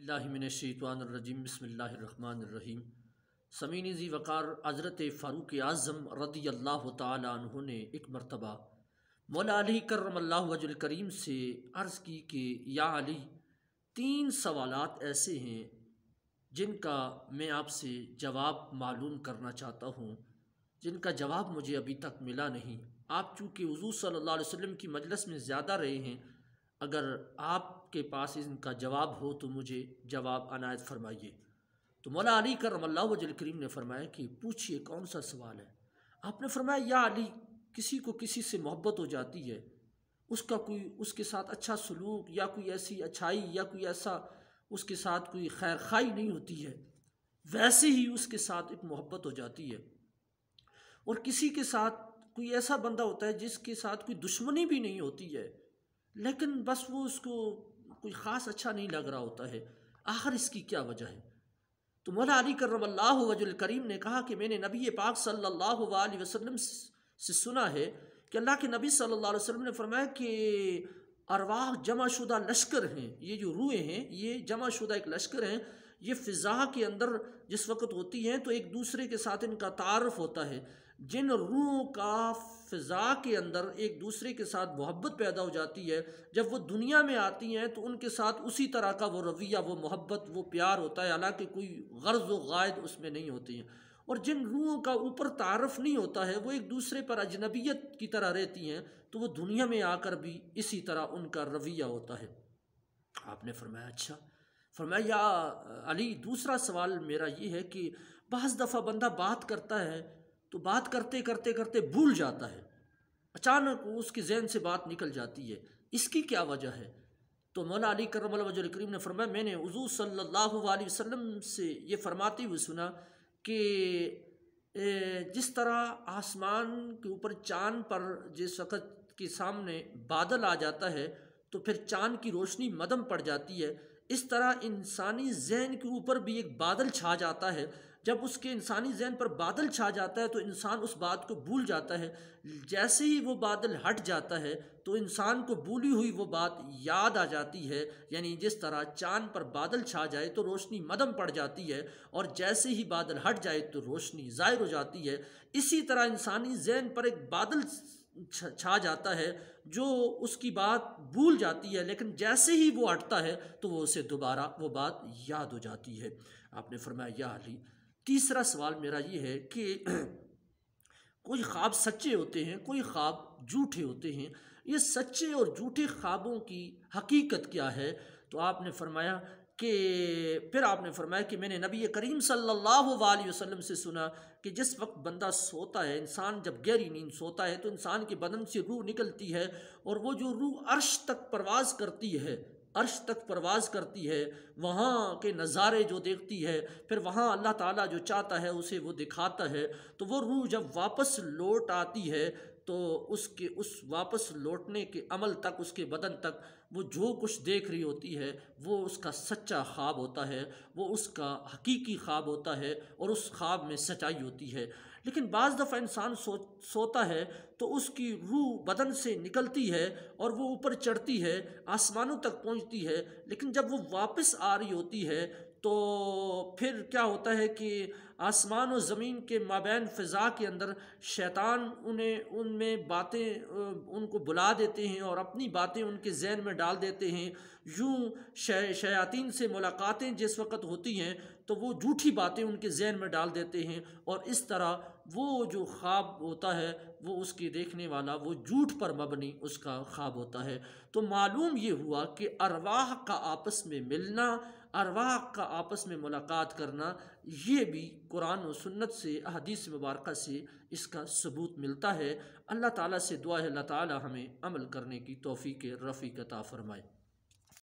باللہ من الشیطان الرجیم بسم اللہ الرحمن الرحیم۔ سمینی ذی وقار حضرت فاروق اعظم رضی اللہ تعالی عنہ نے ایک مرتبہ مولا علی کرم اللہ وجہ الکریم سے عرض کی کہ یا علی، 3 سوالات ایسے ہیں جن کا میں آپ سے جواب معلوم کرنا چاہتا ہوں، جن کا جواب مجھے ابھی تک ملا نہیں۔ آپ چونکہ حضور صلی اللہ علیہ وسلم کی مجلس میں زیادہ رہے ہیں، اگر آپ کے پاس ان کا جواب ہو تو مجھے جواب عنایت فرمائیے۔ تو مولا علی کرم اللہ وجہ الکریم نے فرمایا کہ پوچھئے کون سا سوال ہے؟ آپ نے فرمایا یا علی، کسی کو کسی سے محبت ہو جاتی ہے، اس کے ساتھ اچھا سلوک یا کوئی ایسی اچھائی یا کوئی ایسا اس کے ساتھ کوئی خیر خواہی نہیں ہوتی ہے، ویسے ہی اس کے ساتھ ایک محبت ہو جاتی ہے۔ اور کسی کے ساتھ کوئی ایسا بندہ ہوتا ہے جس کے ساتھ کوئی دشمنی بھی نہیں ہوتی ہے، لیکن بس وہ اس کو کوئی خاص اچھا نہیں لگ رہا ہوتا ہے، آخر اس کی کیا وجہ ہے؟ تو مولا علی کرم اللہ وجہ الکریم نے کہا کہ میں نے نبی پاک صلی اللہ علیہ وسلم سے سنا ہے کہ اللہ کے نبی صلی اللہ علیہ وسلم نے فرمایا کہ ارواح جمع شدہ لشکر ہیں، یہ جو روحیں ہیں یہ جمع شدہ ایک لشکر ہیں، یہ فضا کے اندر جس وقت ہوتی ہیں تو ایک دوسرے کے ساتھ ان کا تعارف ہوتا ہے۔ جن روحوں کا فضا کے اندر ایک دوسرے کے ساتھ محبت پیدا ہو جاتی ہے، جب وہ دنیا میں آتی ہیں تو ان کے ساتھ اسی طرح کا وہ رویہ، وہ محبت، وہ پیار ہوتا ہے، حالانکہ کوئی غرض و غائد اس میں نہیں ہوتی ہیں۔ اور جن روحوں کا اوپر تعارف نہیں ہوتا ہے، وہ ایک دوسرے پر اجنبیت کی طرح رہتی ہیں، تو وہ دنیا میں آ کر بھی اسی طرح ان کا رویہ ہوتا ہے۔ آپ نے فرمایا اچھا۔ فرمایا یا علی، دوسرا سوال میرا یہ ہے کہ بعض دفعہ بندہ بات کرتا ہے تو بات کرتے کرتے کرتے بھول جاتا ہے، اچانک اس کے ذہن سے بات نکل جاتی ہے، اس کی کیا وجہ ہے؟ تو مولا علی کرم اللہ وجہ الکریم نے فرمایا میں نے حضور صلی اللہ علیہ وسلم سے یہ فرماتے ہوئے سنا کہ جس طرح آسمان کے اوپر چاند پر جس وقت کے سامنے بادل آ جاتا ہے تو پھر چاند کی روشنی مدھم پڑ جاتی ہے، اس طرح انسانی ذہن کے اوپر بھی ایک بادل چھا جاتا ہے۔ جب اس کے انسانی ذہن پر بادل چھا جاتا ہے تو انسان اس بات کو بھول جاتا ہے، جیسے ہی وہ بادل ہٹ جاتا ہے تو انسان کو بھولی ہوئی وہ بات یاد آ جاتی ہے۔ یعنی جس طرح چاند پر بادل چھا جائے تو روشنی مدھم پڑ جاتی ہے، اور جیسے ہی بادل ہٹ جائے تو روشنی ظاہر ہو جاتی ہے، اسی طرح انسانی ذہن پر ایک بادل چھا جاتا ہے جو اس کی بات بھول جاتی ہے، لیکن جیسے ہی وہ ہٹتا ہے تو وہ اسے دوبارہ وہ بات یاد ہو جاتی ہے۔ آپ نے فرمایا یا علی، تیسرا سوال میرا یہ ہے کہ کوئی خواب سچے ہوتے ہیں، کوئی خواب جھوٹے ہوتے ہیں، یہ سچے اور جھوٹے خوابوں کی حقیقت کیا ہے؟ تو آپ نے فرمایا کہ میں نے نبی کریم صلی اللہ علیہ وسلم سے سنا کہ جس وقت بندہ سوتا ہے، انسان جب گہری نیند سوتا ہے تو انسان کے بدن سے روح نکلتی ہے، اور وہ جو روح عرش تک پرواز کرتی ہے، وہاں کے نظارے جو دیکھتی ہے، پھر وہاں اللہ تعالیٰ جو چاہتا ہے اسے وہ دکھاتا ہے، تو وہ روح جب واپس لوٹ آتی ہے تو اس واپس لوٹنے کے عمل تک، اس کے بدن تک وہ جو کچھ دیکھ رہی ہوتی ہے وہ اس کا سچا خواب ہوتا ہے، وہ اس کا حقیقی خواب ہوتا ہے، اور اس خواب میں سچائی ہوتی ہے۔ لیکن بعض دفعہ انسان سوتا ہے تو اس کی روح بدن سے نکلتی ہے اور وہ اوپر چڑھتی ہے، آسمانوں تک پہنچتی ہے، لیکن جب وہ واپس آ رہی ہوتی ہے تو پھر کیا ہوتا ہے کہ آسمان و زمین کے مابین فضا کے اندر شیطان ان میں باتیں ان کو بلا دیتے ہیں اور اپنی باتیں ان کے ذہن میں ڈال دیتے ہیں۔ یوں شیاطین سے ملاقاتیں جس وقت ہوتی ہیں تو وہ جھوٹی باتیں ان کے ذہن میں ڈال دیتے ہیں، اور اس طرح وہ جو خواب ہوتا ہے وہ اس کے دیکھنے والا وہ جھوٹ پر مبنی اس کا خواب ہوتا ہے۔ تو معلوم یہ ہوا کہ ارواح کا آپس میں ملنا، ارواح کا آپس میں ملاقات کرنا، یہ بھی قرآن و سنت سے، احادیث مبارکہ سے اس کا ثبوت ملتا ہے۔ اللہ تعالیٰ سے دعا ہے اللہ تعالیٰ ہمیں عمل کرنے کی توفیق رفیق عطا فرمائے۔